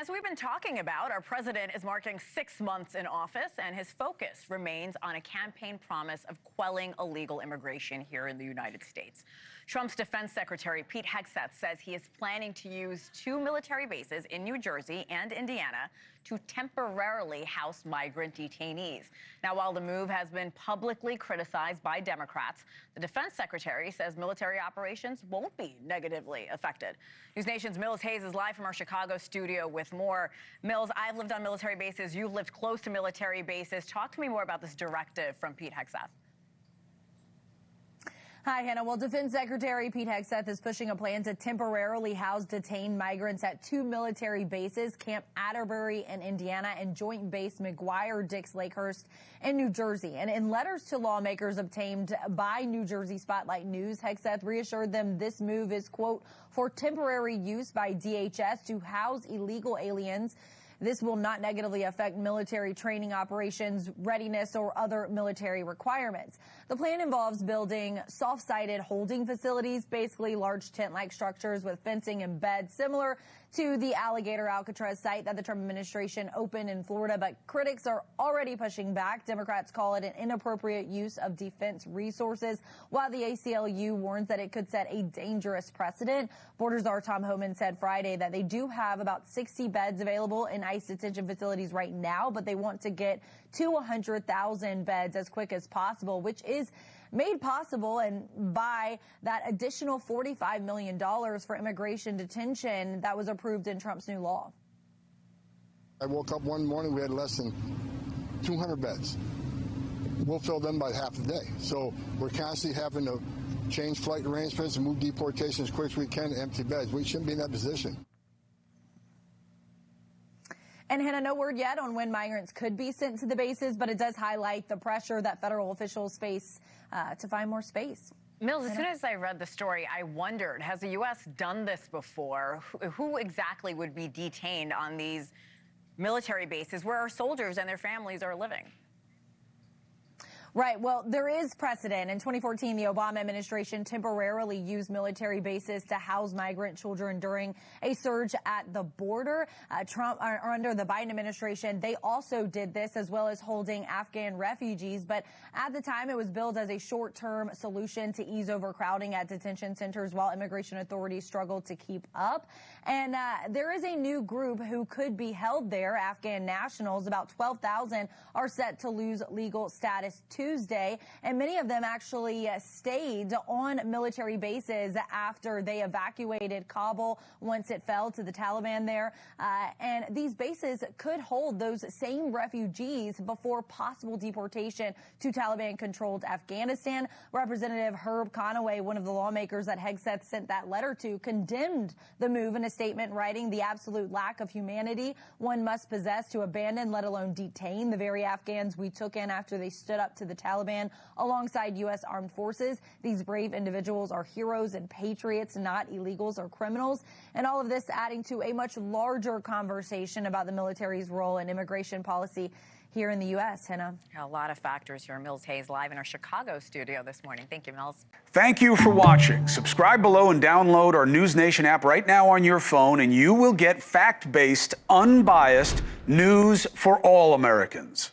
As we've been talking about, our president is marking 6 months in office, and his focus remains on a campaign promise of quelling illegal immigration here in the United States. Trump's Defense Secretary Pete Hegseth says he is planning to use 2 military bases in New Jersey and Indiana to temporarily house migrant detainees. Now, while the move has been publicly criticized by Democrats, the Defense Secretary says military operations won't be negatively affected. NewsNation's Mills Hayes is live from our Chicago studio with more. Mills, I've lived on military bases. You've lived close to military bases. Talk to me more about this directive from Pete Hegseth. Hi, Hannah. Well, Defense Secretary Pete Hegseth is pushing a plan to temporarily house detained migrants at 2 military bases, Camp Atterbury in Indiana and Joint Base McGuire-Dix Lakehurst in New Jersey. And in letters to lawmakers obtained by New Jersey Spotlight News, Hegseth reassured them this move is, quote, for temporary use by DHS to house illegal aliens. This will not negatively affect military training operations, readiness, or other military requirements. The plan involves building soft-sided holding facilities, basically large tent-like structures with fencing and beds, similar to the Alligator Alcatraz site that the Trump administration opened in Florida. But critics are already pushing back. Democrats call it an inappropriate use of defense resources, while the ACLU warns that it could set a dangerous precedent. Border Czar Tom Homan said Friday that they do have about 60 beds available in ICE detention facilities right now, but they want to get to 100,000 beds as quick as possible, which is made possible and by that additional $45 million for immigration detention that was approved in Trump's new law. I woke up one morning, we had less than 200 beds. We'll fill them by half a day. So we're constantly having to change flight arrangements and move deportations as quick as we can to empty beds. We shouldn't be in that position. And Hannah, no word yet on when migrants could be sent to the bases, but it does highlight the pressure that federal officials face to find more space. Mills, as soon as I read the story, I wondered, has the U.S. done this before? Who exactly would be detained on these military bases where our soldiers and their families are living? Right. Well, there is precedent. In 2014, the Obama administration temporarily used military bases to house migrant children during a surge at the border. Under the Biden administration, they also did this, as well as holding Afghan refugees. But at the time, it was billed as a short-term solution to ease overcrowding at detention centers while immigration authorities struggled to keep up. And there is a new group who could be held there, Afghan nationals. About 12,000 are set to lose legal status Tuesday, and many of them actually stayed on military bases after they evacuated Kabul once it fell to the Taliban there. And these bases could hold those same refugees before possible deportation to Taliban-controlled Afghanistan. Representative Herb Conaway, one of the lawmakers that Hegseth sent that letter to, condemned the move in a statement, writing the absolute lack of humanity one must possess to abandon, let alone detain, the very Afghans we took in after they stood up to the Taliban alongside U.S. armed forces. These brave individuals are heroes and patriots, not illegals or criminals. And all of this adding to a much larger conversation about the military's role in immigration policy here in the U.S., Hannah. A lot of factors here. Mills Hayes live in our Chicago studio this morning. Thank you, Mills. Thank you for watching. Subscribe below and download our NewsNation app right now on your phone, and you will get fact-based, unbiased news for all Americans.